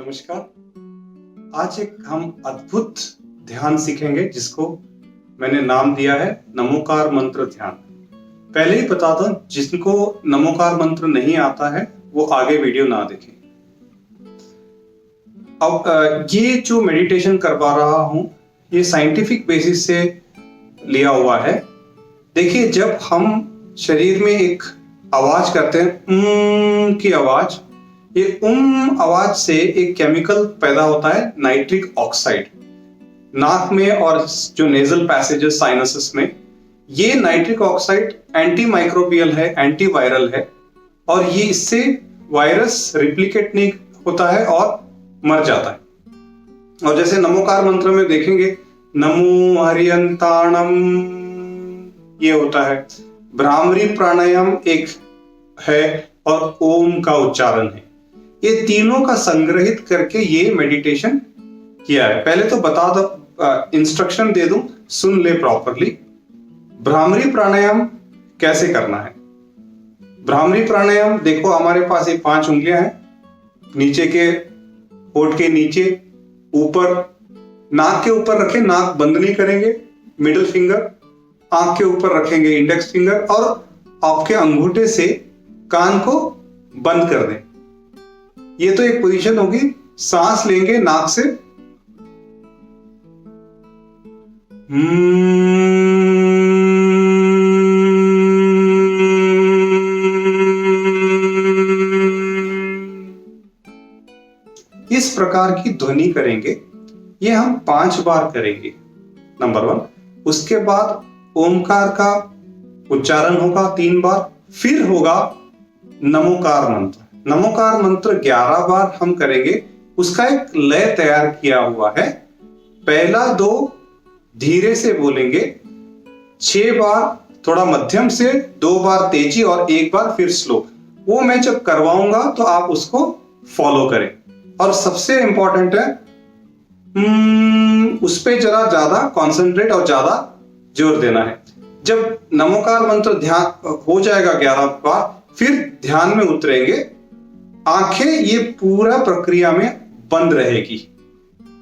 नमस्कार। आज एक हम अद्भुत ध्यान सीखेंगे जिसको मैंने नाम दिया है नमोकार मंत्र ध्यान। पहले ही बता दूं, जिनको नमोकार मंत्र नहीं आता है वो आगे वीडियो ना देखें। अब ये जो मेडिटेशन करवा रहा हूं ये साइंटिफिक बेसिस से लिया हुआ है। देखिए, जब हम शरीर में एक आवाज करते हैं की आवाज, ये आवाज से एक केमिकल पैदा होता है नाइट्रिक ऑक्साइड नाक में और जो नेजल पैसेजेस साइनसेस में। ये नाइट्रिक ऑक्साइड एंटी माइक्रोबियल है, एंटी वायरल है और ये इससे वायरस रिप्लिकेट नहीं होता है और मर जाता है। और जैसे नमोकार मंत्र में देखेंगे नमो हरियंताणम ये होता है, भ्रामरी प्राणायाम एक है और ओम का उच्चारण है। ये तीनों का संग्रहित करके ये मेडिटेशन किया है। पहले तो बता दो, इंस्ट्रक्शन दे दूं, सुन ले प्रॉपरली। भ्रामरी प्राणायाम कैसे करना है। भ्रामरी प्राणायाम देखो, हमारे पास ये 5 उंगलियां हैं, नीचे के होठ के नीचे, ऊपर नाक के ऊपर रखें, नाक बंद नहीं करेंगे, मिडिल फिंगर आंख के ऊपर रखेंगे, इंडेक्स फिंगर, और आपके अंगूठे से कान को बंद कर दें। ये तो एक पोजीशन होगी। सांस लेंगे नाक से, इस प्रकार की ध्वनि करेंगे। ये हम 5 बार करेंगे, नंबर 1। उसके बाद ओमकार का उच्चारण होगा 3 बार, फिर होगा नमोकार मंत्र। नमोकार मंत्र 11 बार हम करेंगे। उसका एक लय तैयार किया हुआ है। पहला 2 धीरे से बोलेंगे, 6 बार थोड़ा मध्यम से, 2 बार तेजी और 1 बार फिर स्लो। वो मैं जब करवाऊंगा तो आप उसको फॉलो करें। और सबसे इंपॉर्टेंट है उस पे जरा ज्यादा कॉन्सेंट्रेट और ज्यादा जोर देना है। जब नमोकार मंत्र ध्यान हो जाएगा 11 बार, फिर ध्यान में उतरेंगे। आंखें ये पूरा प्रक्रिया में बंद रहेगी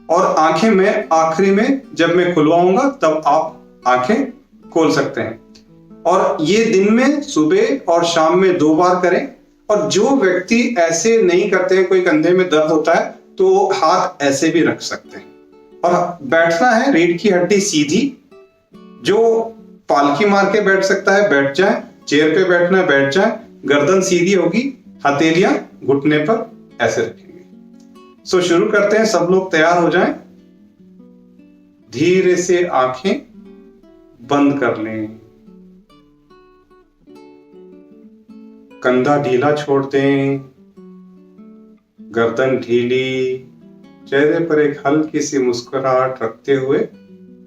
और आंखें मैं आखिरी में जब मैं खुलवाऊंगा तब आप आंखें खोल सकते हैं। और ये दिन में सुबह और शाम में 2 बार करें। और जो व्यक्ति ऐसे नहीं करते हैं, कोई कंधे में दर्द होता है तो हाथ ऐसे भी रख सकते हैं। और बैठना है रीढ़ की हड्डी सीधी, जो पालकी मार के बैठ सकता है बैठ जाए, चेयर पे बैठना है बैठ जाए, गर्दन सीधी होगी, हथेलियां घुटने पर ऐसे रखेंगे। सो शुरू करते हैं, सब लोग तैयार हो जाएं। धीरे से आंखें बंद कर लें, कंधा ढीला छोड़ दें, गर्दन ढीली, चेहरे पर एक हल्की सी मुस्कुराहट रखते हुए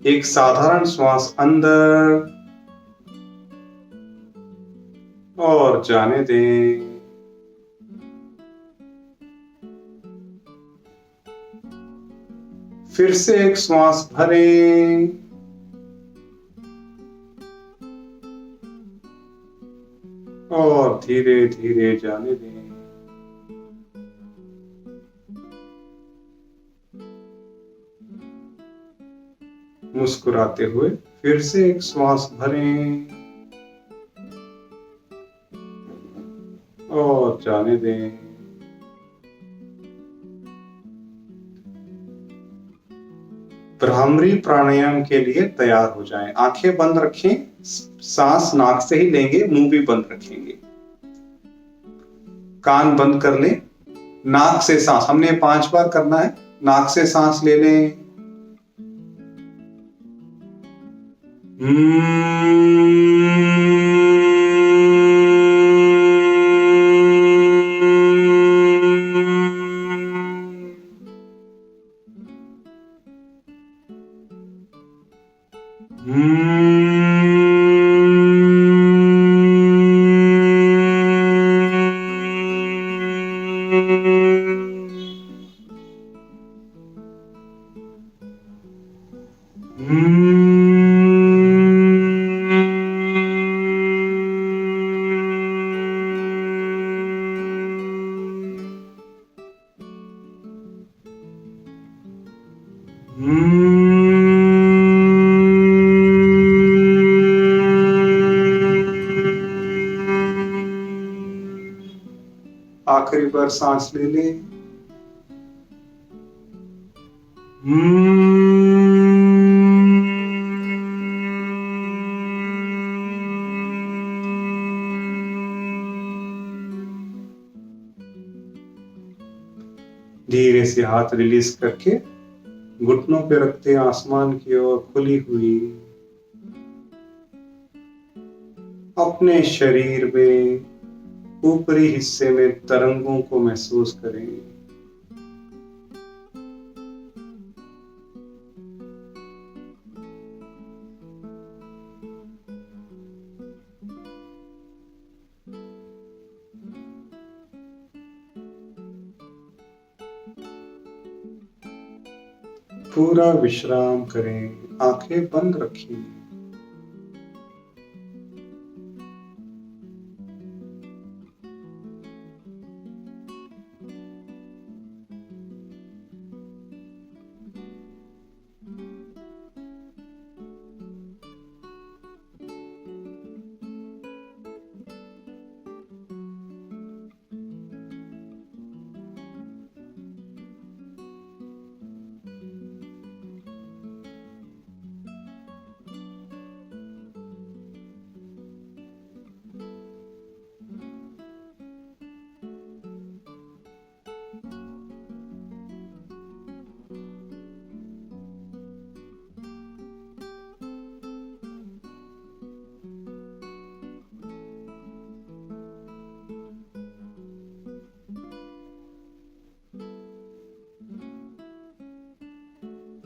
एक साधारण श्वास अंदर और जाने दें। फिर से एक श्वास भरें और धीरे धीरे जाने दें। मुस्कुराते हुए फिर से एक श्वास भरें और जाने दें। भ्रामरी प्राणायाम के लिए तैयार हो जाएं। आंखें बंद रखें, सांस नाक से ही लेंगे, मुंह भी बंद रखेंगे, कान बंद कर लें। नाक से सांस हमने 5 बार करना है। नाक से सांस ले लें, आखिरी बार सांस ले ले। धीरे से हाथ रिलीज करके घुटनों पे रखते आसमान की ओर खुली हुई अपने शरीर में ऊपरी हिस्से में तरंगों को महसूस करें। पूरा विश्राम करें, आंखें बंद रखिए।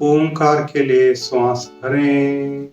ओमकार के लिए श्वास भरें।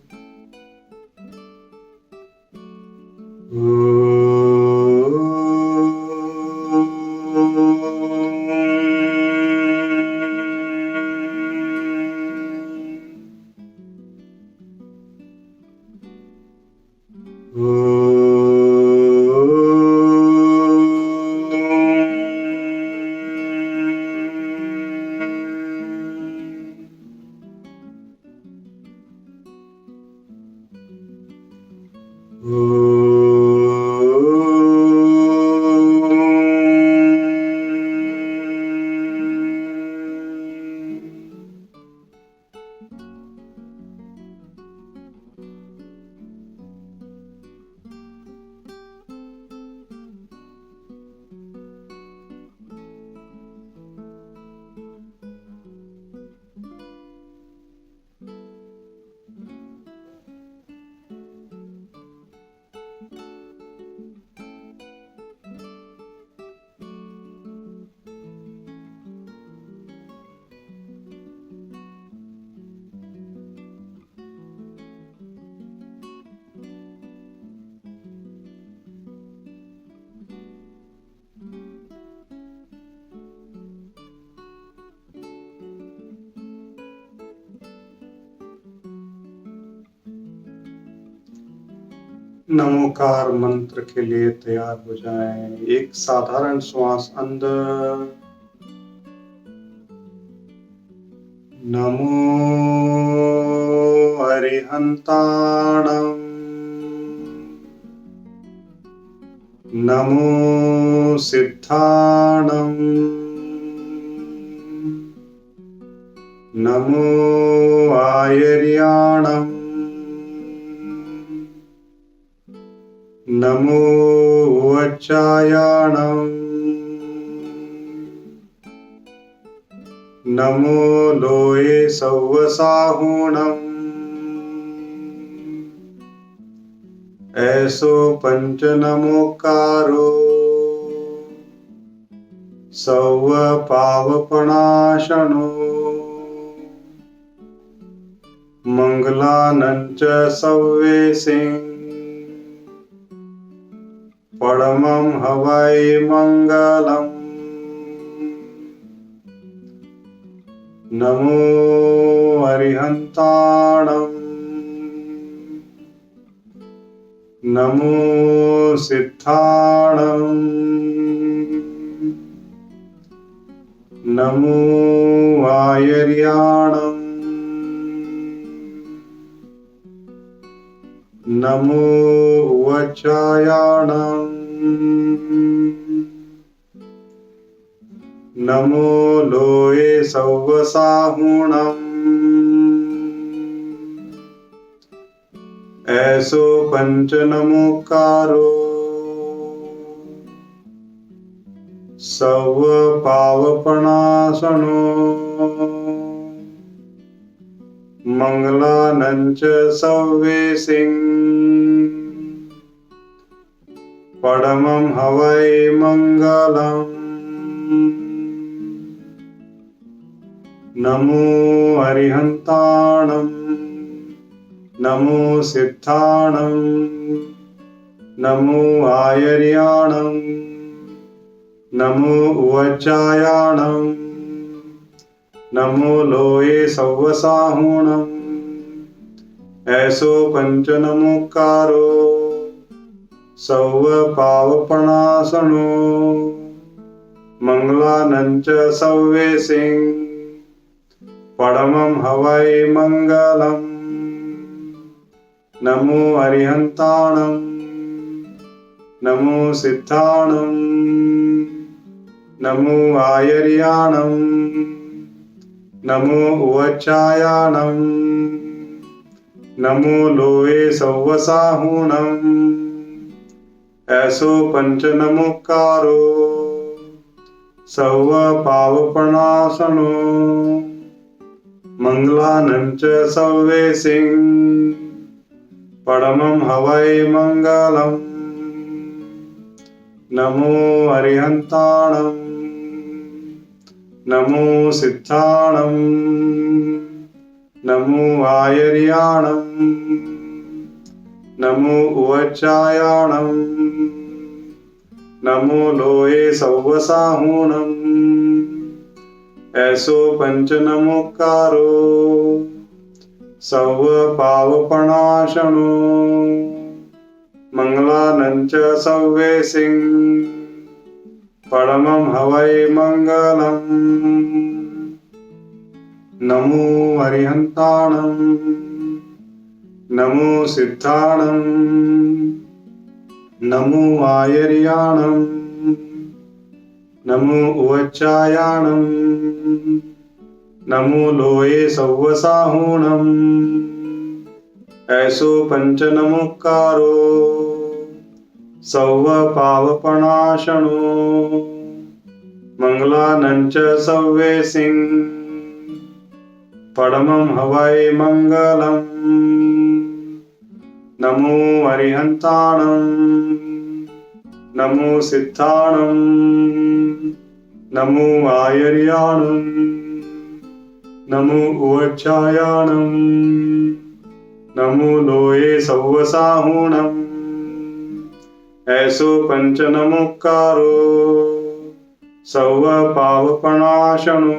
नमोकार मंत्र के लिए तैयार हो जाएं। एक साधारण श्वास अंदर, नमो अरिहंताणं, नमो सिद्धाणं, नमो आयर्याणं, नमो वच्चायाणं, नमो लोये सव्वसाहुणं। ऐसो पंच नमोकारो सव्व पावपणाशनो मंगलानंच सव्वेसिं परमं हवै मंगलम्। नमो अरिहंताणं, नमो सिद्धाणं, नमो आयर्याणं, नमो उवचायाणं नमो लोये सव्वसाहुणम् ऐसो पंच नमोकारो सव पावपणासनो मंगलानंच सव्वेसिं परमं हवै मंगलम् नमो अरिहन्ताणं नमो सिद्धाणं नमो आयर्याणं नमो उवचायाणं नमो लोये सव्वसाहुणम् ऐसो पंच नमोकारो सव्व पावपणासनो मंगलानंच सव्वेसिं परमं हवै मंगलम् नमो अरिहन्ताणं नमो सिद्धाणं नमो आयर्याणं नमो उवचायाणं नमो लोये सव्वसाहुणम् ऐसो पंच नमोकारो सव्व पावपणासनो मंगलानंच सव्वेसिं परमं हवै मंगलम् नमो अरिहन्ताणं नमो सिद्धाणं नमो आयर्याणं नमो उवचायाणं नमो लोये सव्वसाहुणम् ऐसो पंच नमोकारो सव्व पावपणासनो मंगलानंच सव्वेसिं परमं हवै मंगलम् नमो अरिहन्ताणं नमो सिद्धाणं नमो आयर्याणं नमो उवचायाणं नमो लोये सव्वसाहुणम् ऐसो पंच नमोकारो सव्व पावपणासनो मंगलानंच सव्वेसिं परमं हवै मंगलम् नमो अरिहन्ताणं नमो सिद्धाणं नमो आयर्याणं नमो उवचायाणं नमो लोये सव्वसाहुणम् ऐसो पंच नमोकारो सव्व पावपणासनो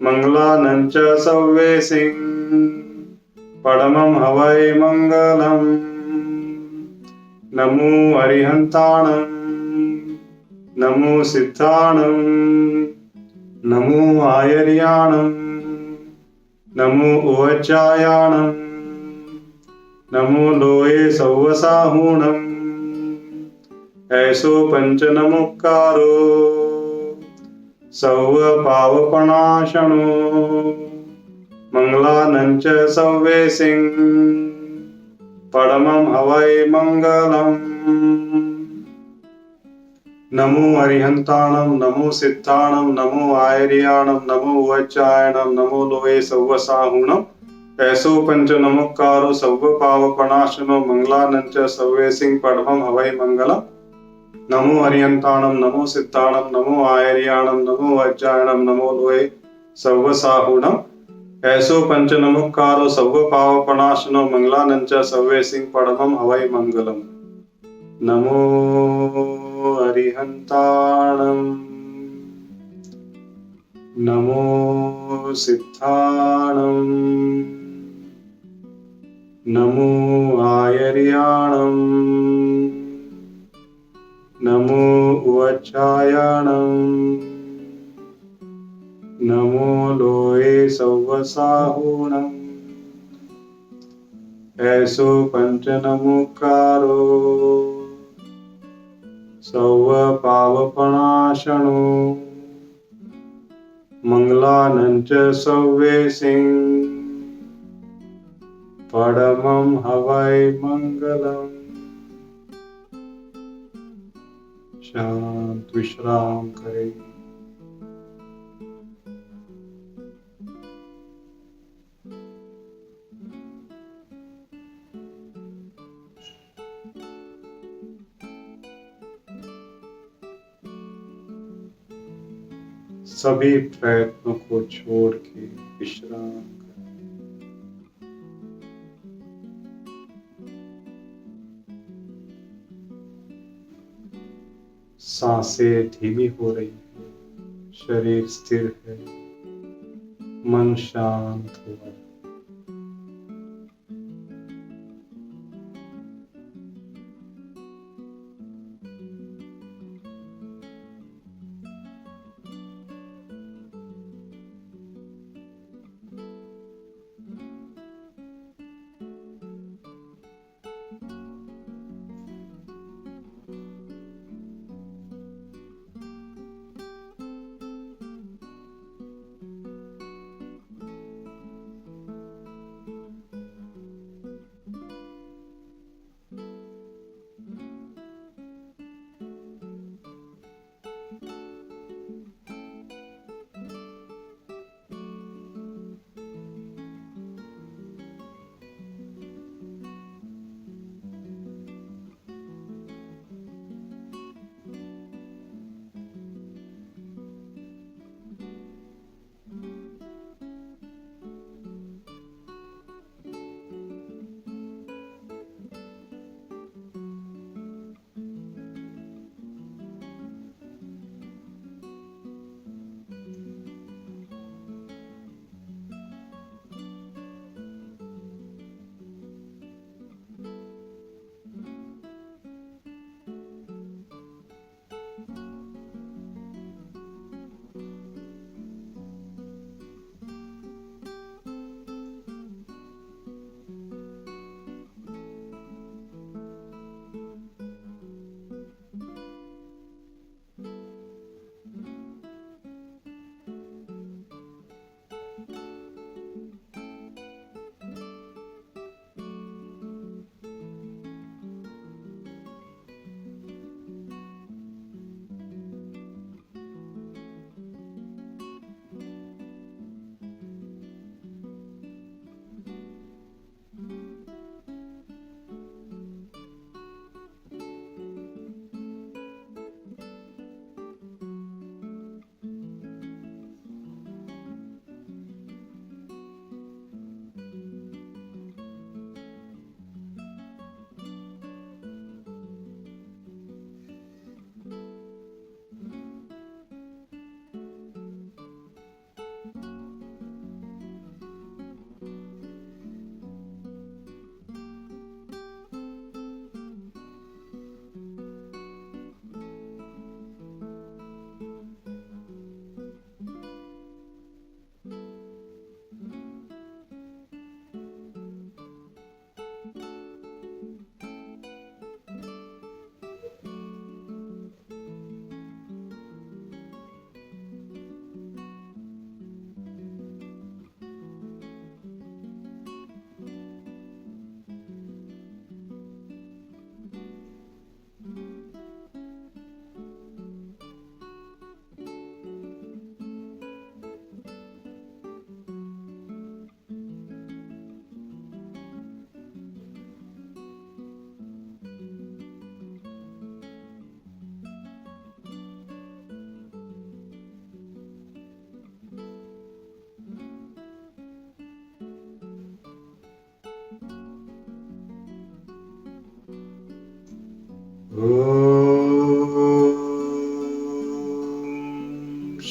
मंगलानंच सव्वेसिं परमं हवै मंगलम् नमो अरिहन्ताणं नमो सिद्धाणं नमो आयर्याणं नमो उवचायाणं नमो लोये सव्वसाहुणम् ऐसो पंच नमोकारो सव्व पावपणासनो मंगलानंच सव्वेसिं परमं हवै मंगलम् नमो अरिहन्ताणं नमो सिद्धाणं नमो आयर्याणं नमो उवचायाणं नमो लोये सव्वसाहुणम् ऐसो पंच नमोकारो सव्व पावपणासनो मंगलानंच सव्वेसिं परमं हवै मंगलम् नमो अरिहन्ताणं नमो सिद्धाणं नमो आयर्याणं नमो उवचायाणं नमो लोये सव्वसाहुणम् ऐसो पंच नमोकारो सव्व पावपणासनो मंगलानंच सव्वेसिं परमं हवै मंगलम् नमो अरिहन्ताणं नमो सिद्धाणं नमो आयर्याणं नमो उवचायाणं नमो लोये सव्वसाहुणम् ऐसो पंचनमुकारो सौव पावपणाशनो मंगलानंच सौवे सिंह परमं हवै मंगलम। शांत विश्राम करें। सभी प्रयत्नों को छोड़ के विश्राम करें। सांसें धीमी हो रही है, शरीर स्थिर है, मन शांत हुआ है।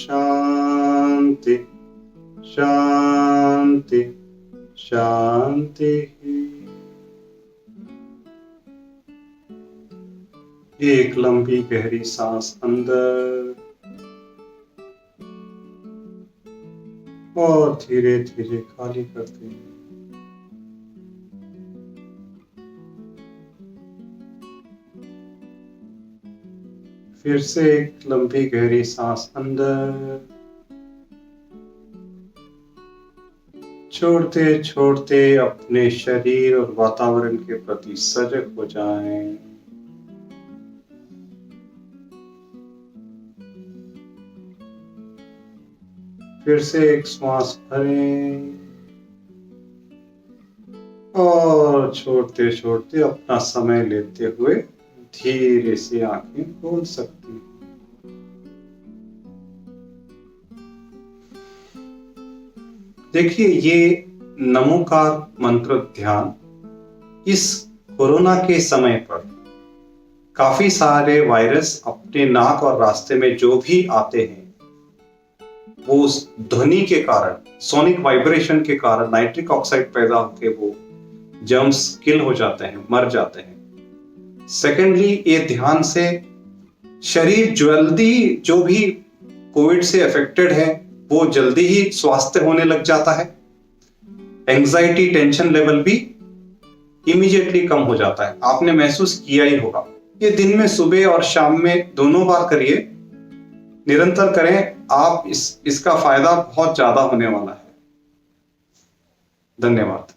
शांति शांति शांति। एक लंबी गहरी सांस अंदर और धीरे धीरे खाली करते हैं। फिर से एक लंबी गहरी सांस अंदर, छोड़ते छोड़ते अपने शरीर और वातावरण के प्रति सजग हो जाएं। फिर से एक श्वास भरें और छोड़ते छोड़ते अपना समय लेते हुए धीरे से आंखें खोल सकती हैं। देखिए, ये नमोकार मंत्र ध्यान इस कोरोना के समय पर काफी सारे वायरस अपने नाक और रास्ते में जो भी आते हैं वो उस ध्वनि के कारण, सोनिक वाइब्रेशन के कारण नाइट्रिक ऑक्साइड पैदा होकर वो जर्म्स किल हो जाते हैं, मर जाते हैं। सेकेंडली, ये ध्यान से शरीर जल्दी, जो भी कोविड से अफेक्टेड है वो जल्दी ही स्वास्थ्य होने लग जाता है। एंजाइटी, टेंशन लेवल भी इमीडिएटली कम हो जाता है। आपने महसूस किया ही होगा। ये दिन में सुबह और शाम में दोनों बार करिए, निरंतर करें, आप इसका फायदा बहुत ज्यादा होने वाला है। धन्यवाद।